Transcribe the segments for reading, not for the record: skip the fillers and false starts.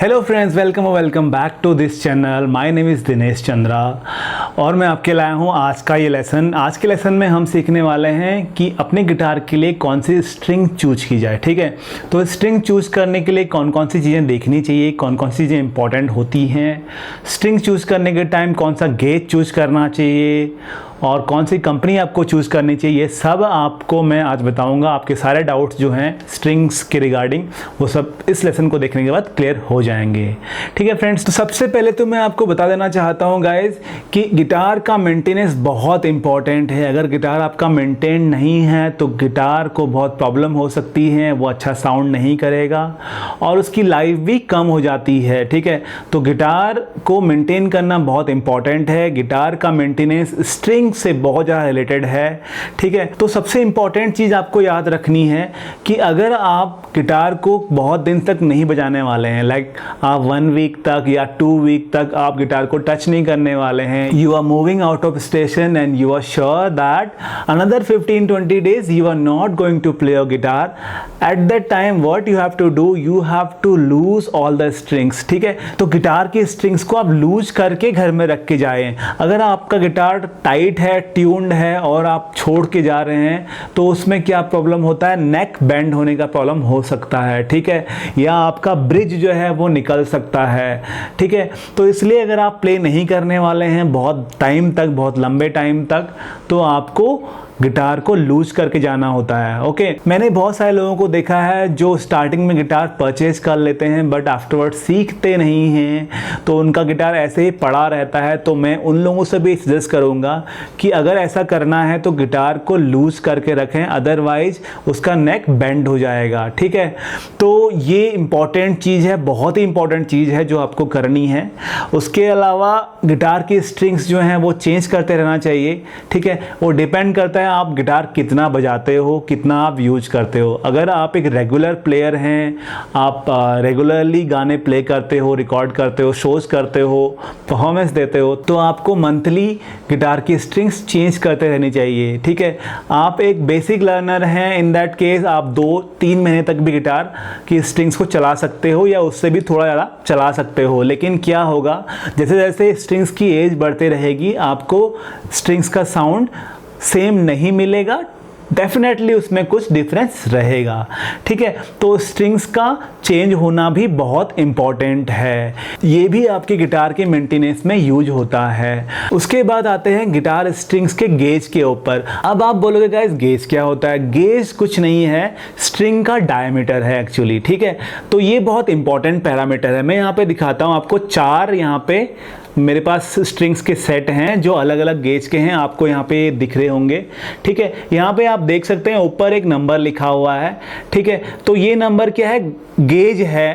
Hello friends, welcome back to this channel. My name is Dinesh Chandra और मैं आपके लाया हूँ आज का ये लेसन। आज के लेसन में हम सीखने वाले हैं कि अपने गिटार के लिए कौन सी स्ट्रिंग चूज की जाए। ठीक है, तो स्ट्रिंग चूज करने के लिए कौन कौन सी चीज़ें देखनी चाहिए, कौन कौन सी चीज़ें इंपॉर्टेंट होती हैं, स्ट्रिंग चूज करने के टाइम कौन सा गेज चूज करना चाहिए और कौन सी कंपनी आपको चूज़ करनी चाहिए, सब आपको मैं आज बताऊंगा। आपके सारे डाउट्स जो हैं स्ट्रिंग्स के रिगार्डिंग वो सब इस लेसन को देखने के बाद क्लियर हो जाएंगे। ठीक है फ्रेंड्स, तो सबसे पहले तो मैं आपको बता देना चाहता हूं गाइज कि गिटार का मेंटेनेंस बहुत इंपॉर्टेंट है। अगर गिटार आपका मेंटेन नहीं है तो गिटार को बहुत प्रॉब्लम हो सकती है, वो अच्छा साउंड नहीं करेगा और उसकी लाइफ भी कम हो जाती है। ठीक है, तो गिटार को मेंटेन करना बहुत इंपॉर्टेंट है। गिटार का मेंटेनेंस स्ट्रिंग से बहुत ज़्यादा रिलेटेड है। ठीक है, तो सबसे इंपॉर्टेंट चीज़ आपको याद रखनी है कि अगर आप गिटार को बहुत दिन तक नहीं बजाने वाले हैं, लाइक आप 1 वीक तक या 2 वीक तक आप गिटार को टच नहीं करने वाले हैं, you are moving out of station and you are sure that another 15-20 days you are not going to play your guitar, at that time what you have to do, you have to loose all the strings. ठीक है, तो guitar की strings को आप loose करके घर में रख के जाएं। अगर आपका गिटार टाइट है, ट्यून्ड है और आप छोड़ के जा रहे हैं तो उसमें क्या प्रॉब्लम होता है, नेक बेंड होने का प्रॉब्लम हो सकता है। ठीक है, या आपका ब्रिज जो है वो निकल सकता है। ठीक है, तो इसलिए अगर आप प्ले नहीं करने वाले हैं बहुत टाइम तक, बहुत लंबे टाइम तक, तो आपको गिटार को लूज करके जाना होता है। ओके, मैंने बहुत सारे लोगों को देखा है जो स्टार्टिंग में गिटार परचेज कर लेते हैं बट आफ्टरवर्ड सीखते नहीं हैं, तो उनका गिटार ऐसे ही पड़ा रहता है। तो मैं उन लोगों से भी सजेस्ट करूंगा कि अगर ऐसा करना है तो गिटार को लूज करके रखें, अदरवाइज उसका नेक बेंड हो जाएगा। ठीक है, तो ये इंपॉर्टेंट चीज़ है, बहुत ही इंपॉर्टेंट चीज़ है जो आपको करनी है। उसके अलावा गिटार की स्ट्रिंग्स जो हैं वो चेंज करते रहना चाहिए। ठीक है, वो डिपेंड करता है आप गिटार कितना बजाते हो, कितना आप यूज करते हो। अगर आप एक रेगुलर प्लेयर हैं, आप रेगुलरली गाने प्ले करते हो, रिकॉर्ड करते हो, शोज करते हो, परफॉर्मेंस देते हो, तो आपको मंथली गिटार की स्ट्रिंग्स चेंज करते रहनी चाहिए। ठीक है, आप एक बेसिक लर्नर हैं, इन दैट केस आप 2-3 महीने तक भी गिटार की स्ट्रिंग्स को चला सकते हो या उससे भी थोड़ा ज़्यादा चला सकते हो। लेकिन क्या होगा, जैसे जैसे स्ट्रिंग्स की एज बढ़ती रहेगी आपको स्ट्रिंग्स का साउंड सेम नहीं मिलेगा, डेफिनेटली उसमें कुछ डिफरेंस रहेगा। ठीक है, तो स्ट्रिंग्स का चेंज होना भी बहुत इंपॉर्टेंट है, ये भी आपके गिटार के मेंटेनेंस में यूज होता है। उसके बाद आते हैं गिटार स्ट्रिंग्स के गेज के ऊपर। अब आप बोलोगे गाइस गेज क्या होता है? गेज कुछ नहीं है, स्ट्रिंग का डायमीटर है एक्चुअली। ठीक है, तो ये बहुत इंपॉर्टेंट पैरामीटर है। मैं यहाँ पे दिखाता हूँ आपको 4 यहाँ पे मेरे पास स्ट्रिंग्स के सेट हैं जो अलग अलग गेज के हैं, आपको यहाँ पे दिख रहे होंगे। ठीक है, यहाँ पे आप देख सकते हैं ऊपर एक नंबर लिखा हुआ है। ठीक है, तो ये नंबर क्या है, गेज है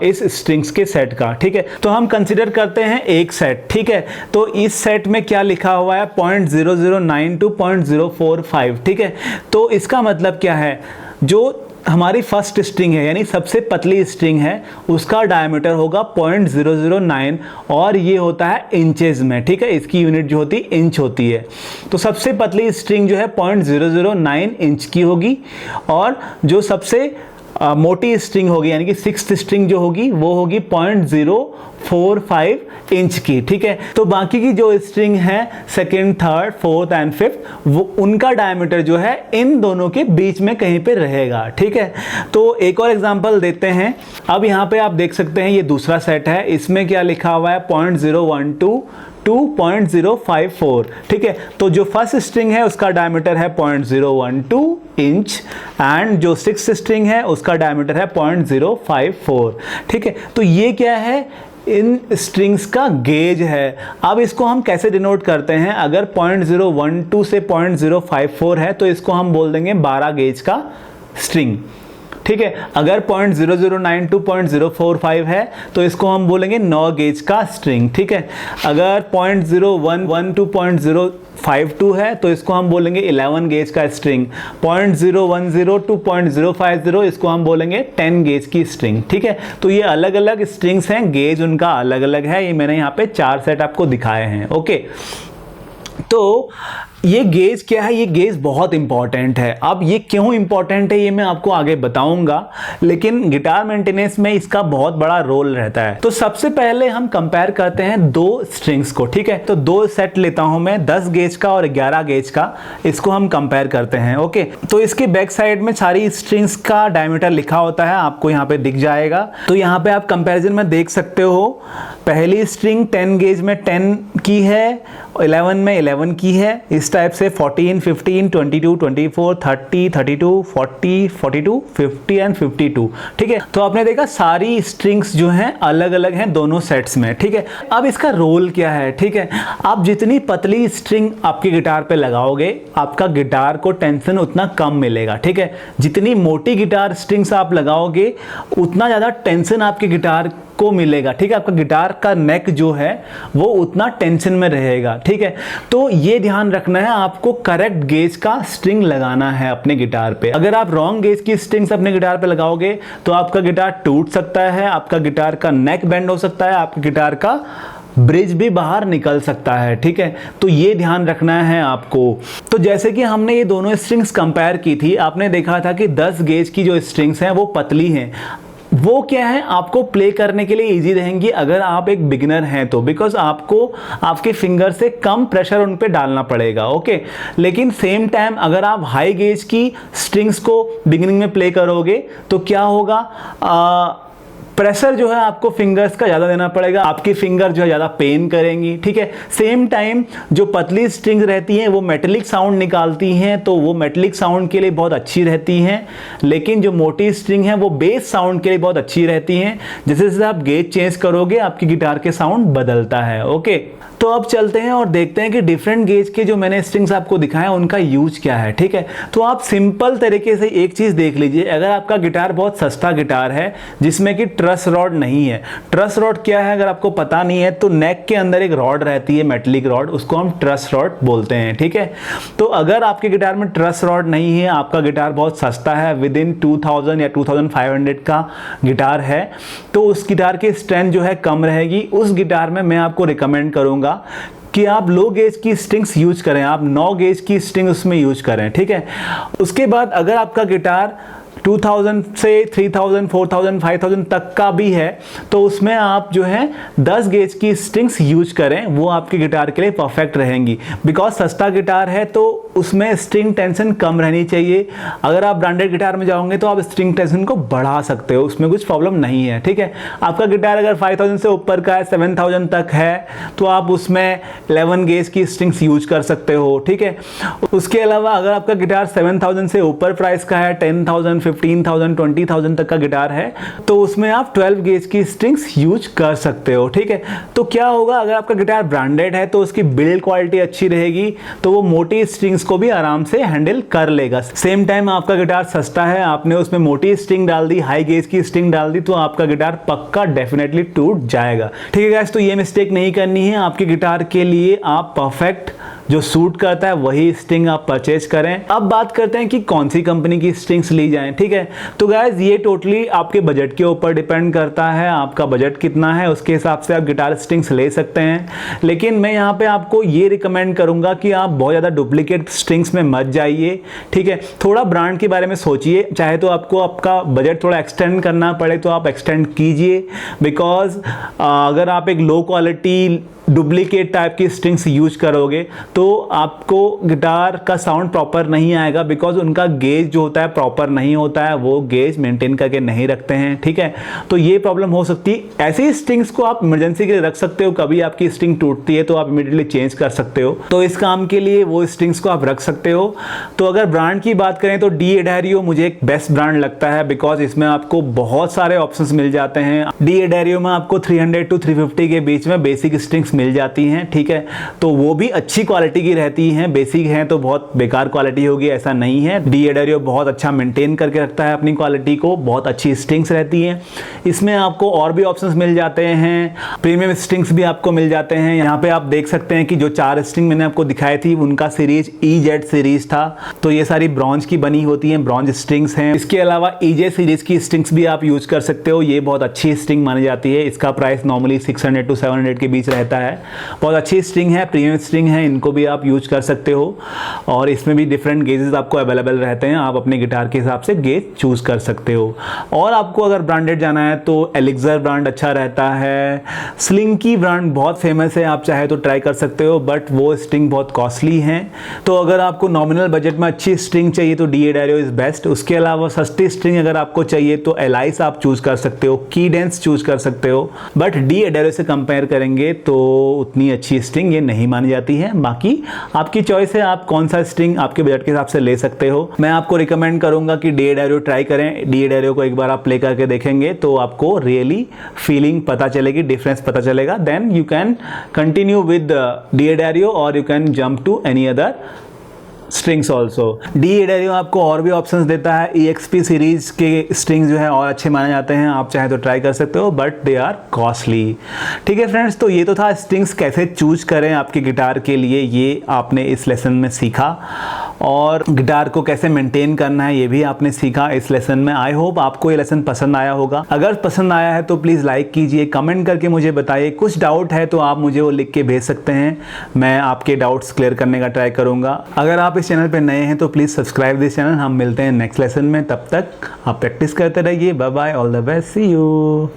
इस स्ट्रिंग्स के सेट का। ठीक है, तो हम कंसिडर करते हैं एक सेट। ठीक है, तो इस सेट में क्या लिखा हुआ है, 0.0092 to 0.045। ठीक है, तो इसका मतलब क्या है, जो हमारी फर्स्ट स्ट्रिंग है यानी सबसे पतली स्ट्रिंग है उसका डायमीटर होगा 0.009 और ये होता है इंचेस में। ठीक है, इसकी यूनिट जो होती है इंच होती है। तो सबसे पतली स्ट्रिंग जो है 0.009 इंच की होगी और जो सबसे मोटी स्ट्रिंग होगी यानी कि 6th स्ट्रिंग जो होगी वो होगी 0.045 इंच की। ठीक है, तो बाकी की जो स्ट्रिंग है 2nd, 3rd, 4th and 5th वो उनका डायमीटर जो है इन दोनों के बीच में कहीं पे रहेगा। ठीक है, तो एक और एग्जांपल देते हैं। अब यहाँ पे आप देख सकते हैं ये दूसरा सेट है, इसमें क्या लिखा हुआ है 0.012 to 0.054। ठीक है, तो जो फर्स्ट स्ट्रिंग है उसका डायमीटर है 0.012 इंच एंड जो 6th स्ट्रिंग है उसका डायमीटर है 0.054। ठीक है, तो ये क्या है, इन स्ट्रिंग्स का गेज है। अब इसको हम कैसे डिनोट करते हैं, अगर 0.012 से 0.054 है तो इसको हम बोल देंगे 12 गेज का स्ट्रिंग। ठीक है, अगर 0.009 to 0.045 है तो इसको हम बोलेंगे 9 गेज का स्ट्रिंग। ठीक है, अगर 0.011 to 0.052 है तो इसको हम बोलेंगे 11 गेज का स्ट्रिंग। 0.010 to 0.050 इसको हम बोलेंगे 10 गेज की स्ट्रिंग। ठीक है, तो ये अलग अलग स्ट्रिंग्स हैं, गेज उनका अलग अलग है। ये मैंने यहाँ पे 4 सेट आपको दिखाए हैं। ओके, तो ये गेज क्या है, ये गेज बहुत इंपॉर्टेंट है। अब ये क्यों इंपॉर्टेंट है ये मैं आपको आगे बताऊंगा, लेकिन गिटार मेंटेनेंस में इसका बहुत बड़ा रोल रहता है। तो सबसे पहले हम कंपेयर करते हैं दो स्ट्रिंग्स को, ठीक है। तो दो सेट लेता हूं मैं, 10 गेज का और 11 गेज का, इसको हम कंपेयर करते हैं। ओके, तो इसके बैक साइड में सारी स्ट्रिंग्स का डायमीटर लिखा होता है, आपको यहाँ पे दिख जाएगा। तो यहाँ पे आप कंपैरिजन में देख सकते हो, पहली स्ट्रिंग 10 गेज में 10 की है, 11 में 11 की है, इस टाइप से 14, 15, 22, 24, 30, 32, 40, 42, 50 एंड 52, ठीक है। तो आपने देखा सारी स्ट्रिंग्स जो हैं अलग अलग हैं दोनों सेट्स में, ठीक है। अब इसका रोल क्या है, ठीक है। आप जितनी पतली स्ट्रिंग आपके गिटार पे लगाओगे, आपका गिटार को टेंशन उतना कम मिलेगा, ठीक है। जितनी मोटी गिटार स्ट्रिंग्स आप लगाओगे उतना ज़्यादा टेंशन आपके गिटार को मिलेगा, ठीक है। आपका गिटार का नेक जो है वो उतना टेंशन में रहेगा, ठीक है। तो ये ध्यान रखना है, आपको करेक्ट गेज का स्ट्रिंग लगाना है अपने गिटार पे। अगर आप रॉन्ग गेज की स्ट्रिंग्स अपने गिटार पे लगाओगे तो आपका गिटार टूट सकता है, आपका गिटार का नेक बेंड हो सकता है, आपके गिटार का ब्रिज भी बाहर निकल सकता है, ठीक है। तो ये ध्यान रखना है आपको। तो जैसे कि हमने ये दोनों स्ट्रिंग्स कंपेयर की थी, आपने देखा था कि 10 गेज की जो स्ट्रिंग्स हैं वो पतली हैं। वो क्या है, आपको प्ले करने के लिए इजी रहेंगी अगर आप एक बिगिनर हैं तो, बिकॉज आपको आपके फिंगर से कम प्रेशर उन पे डालना पड़ेगा, ओके। लेकिन सेम टाइम अगर आप हाई गेज की स्ट्रिंग्स को बिगिनिंग में प्ले करोगे तो क्या होगा, प्रेशर जो है आपको फिंगर्स का ज़्यादा देना पड़ेगा, आपकी फिंगर जो है ज़्यादा पेन करेंगी, ठीक है। सेम टाइम जो पतली स्ट्रिंग्स रहती हैं वो मेटेलिक साउंड निकालती हैं, तो वो मेटेलिक साउंड के लिए बहुत अच्छी रहती हैं। लेकिन जो मोटी स्ट्रिंग है वो बेस साउंड के लिए बहुत अच्छी रहती हैं। जैसे जैसे आप गेज चेंज करोगे आपकी गिटार के साउंड बदलता है, ओके। तो अब चलते हैं और देखते हैं कि डिफरेंट गेज के जो मैंने स्ट्रिंग्स आपको दिखाया उनका यूज क्या है, ठीक है। तो आप सिंपल तरीके से एक चीज़ देख लीजिए, अगर आपका गिटार बहुत सस्ता गिटार है जिसमें कि ट्रस रॉड नहीं है, ट्रस रॉड क्या है अगर आपको पता नहीं है तो नेक के अंदर एक रॉड रहती है, मेटलिक रॉड, उसको हम ट्रस रॉड बोलते हैं, ठीक है। तो अगर आपके गिटार में ट्रस रॉड नहीं है, आपका गिटार बहुत सस्ता है, विद इन 2000 या 2500 का गिटार है, तो उस गिटार की स्ट्रेंथ जो है कम रहेगी। उस गिटार में मैं आपको रिकमेंड करूंगा कि आप लो गेज की स्ट्रिंग्स यूज करें, आप 9 गेज की स्ट्रिंग उसमें यूज करें, ठीक है। उसके बाद अगर आपका गिटार 2000 से 3000, 4000, 5000 तक का भी है तो उसमें आप जो है 10 गेज की स्ट्रिंग्स यूज करें, वो आपके गिटार के लिए परफेक्ट रहेंगी। बिकॉज सस्ता गिटार है तो उसमें स्ट्रिंग टेंशन कम रहनी चाहिए। अगर आप ब्रांडेड गिटार में जाओगे तो आप स्ट्रिंग टेंशन को बढ़ा सकते हो, उसमें कुछ प्रॉब्लम नहीं है, ठीक है। आपका गिटार अगर 5000 से ऊपर का है, 7000 तक है, तो आप उसमें 11 गेज की स्ट्रिंग्स यूज कर सकते हो, ठीक है। उसके अलावा अगर आपका गिटार 7000 से ऊपर प्राइस का है, 10,000, 15,000, 20,000 तक का गिटार है, तो उसमें आप 12 गेज की स्ट्रिंग्स यूज कर सकते हो, ठीक है। तो क्या होगा, अगर आपका गिटार ब्रांडेड है तो उसकी बिल्ड क्वालिटी अच्छी रहेगी, तो वो मोटी स्ट्रिंग्स को भी आराम से हैंडल कर लेगा। सेम टाइम आपका गिटार सस्ता है, आपने उसमें मोटी स्ट्रिंग डाल दी, हाई गेज की स्ट्रिंग डाल दी, तो आपका गिटार पक्का डेफिनेटली टूट जाएगा, ठीक है गाइस। तो ये मिस्टेक नहीं करनी है, आपके गिटार के लिए आप परफेक्ट जो सूट करता है वही स्ट्रिंग आप परचेज करें। अब बात करते हैं कि कौन सी कंपनी की स्ट्रिंग्स ली जाएं, ठीक है। तो गाइस ये टोटली आपके बजट के ऊपर डिपेंड करता है, आपका बजट कितना है उसके हिसाब से आप गिटार स्ट्रिंग्स ले सकते हैं। लेकिन मैं यहाँ पे आपको ये रिकमेंड करूंगा कि आप बहुत ज़्यादा डुप्लीकेट स्ट्रिंग्स में मत जाइए, ठीक है। थोड़ा ब्रांड के बारे में सोचिए, चाहे तो आपको आपका बजट थोड़ा एक्सटेंड करना पड़े तो आप एक्सटेंड कीजिए। बिकॉज अगर आप एक लो क्वालिटी डुप्लीकेट टाइप की स्ट्रिंग्स यूज करोगे तो आपको गिटार का साउंड प्रॉपर नहीं आएगा, बिकॉज उनका गेज जो होता है प्रॉपर नहीं होता है, वो गेज मेंटेन करके नहीं रखते हैं, ठीक है। तो ये प्रॉब्लम हो सकती है। ऐसी स्ट्रिंग्स को आप इमरजेंसी के लिए रख सकते हो, कभी आपकी स्ट्रिंग टूटती है तो आप इमीडिएटली चेंज कर सकते हो, तो इस काम के लिए वो स्ट्रिंग्स को आप रख सकते हो। तो अगर ब्रांड की बात करें तो डी एडारियो मुझे एक बेस्ट ब्रांड लगता है, बिकॉज इसमें आपको बहुत सारे ऑप्शंस मिल जाते हैं। डी एडारियो में आपको 300 to 350 के बीच में बेसिक स्ट्रिंग्स मिल जाती हैं, ठीक है। तो वो भी अच्छी क्वालिटी की रहती हैं, बेसिक हैं तो बहुत बेकार क्वालिटी होगी ऐसा नहीं है। डी एडारियो बहुत अच्छा मेंटेन करके रखता है अपनी क्वालिटी को, बहुत अच्छी स्ट्रिंग्स रहती हैं। इसमें आपको और भी ऑप्शंस मिल जाते हैं, प्रीमियम स्ट्रिंग्स भी आपको मिल जाते हैं। यहाँ पे आप देख सकते हैं कि जो 4 स्ट्रिंग मैंने आपको दिखाई थी उनका सीरीज EZ सीरीज था, तो ये सारी ब्रॉन्ज की बनी होती हैं, ब्रॉन्ज स्ट्रिंग्स हैं। इसके अलावा EJ सीरीज की स्ट्रिंग्स भी आप यूज कर सकते हो, ये बहुत अच्छी स्ट्रिंग मानी जाती है। इसका प्राइस नॉर्मली 600 to 700 के बीच रहता है। बहुत अच्छी स्ट्रिंग है, प्रीमियम स्ट्रिंग है, इनको भी आप यूज कर सकते हो और इसमें भी डिफरेंट गेजेस आपको अवेलेबल रहते हैं। आप अपने गिटार के हिसाब से गेज चूज कर सकते हो। और आपको अगर ब्रांडेड जाना है तो एलिक्सर ब्रांड अच्छा रहता है। स्लिंकी ब्रांड बहुत फेमस है, आप चाहे तो ट्राई कर सकते हो, बट वो स्ट्रिंग बहुत कॉस्टली हैं। तो अगर आपको नॉमिनल बजट में अच्छी स्ट्रिंग चाहिए तो डी एडारियो इज बेस्ट। उसके अलावा सस्ती स्ट्रिंग अगर आपको चाहिए तो एलाइस आप चूज कर सकते हो, कीडेंस चूज कर सकते हो, बट डी एडारियो से कंपेयर करेंगे तो उतनी अच्छी स्ट्रिंग ये नहीं मानी जाती है। बाकी आपकी चॉइस है, आप कौन सा स्ट्रिंग आपके बजट के हिसाब से ले सकते हो। मैं आपको रिकमेंड करूंगा कि डी एडारियो ट्राई करें। डी एडारियो को एक बार आप प्ले करके देखेंगे तो आपको रियली फीलिंग पता चलेगी, डिफरेंस पता चलेगा। Then you can continue with D'Addario और you can jump to any other strings also. D'Addario आपको और भी ऑप्शंस देता है। EXP सीरीज के स्ट्रिंग्स जो है और अच्छे माने जाते हैं, आप चाहे तो ट्राई कर सकते हो, बट दे आर कॉस्टली। ठीक है फ्रेंड्स, तो ये तो था स्ट्रिंग्स कैसे चूज करें आपके गिटार के लिए, ये आपने इस लेसन में सीखा। और गिटार को कैसे मेंटेन करना है ये भी आपने सीखा इस लेसन में। आई होप आपको ये लेसन पसंद आया होगा। अगर पसंद आया है तो प्लीज़ लाइक कीजिए, कमेंट करके मुझे बताइए। कुछ डाउट है तो आप मुझे वो लिख के भेज सकते हैं, मैं आपके डाउट्स क्लियर करने का ट्राई करूँगा। अगर आप इस चैनल पे नए हैं तो प्लीज़ सब्सक्राइब दिस चैनल। हम मिलते हैं नेक्स्ट लेसन में, तब तक आप प्रैक्टिस करते रहिए। Bye bye, all the best, see you.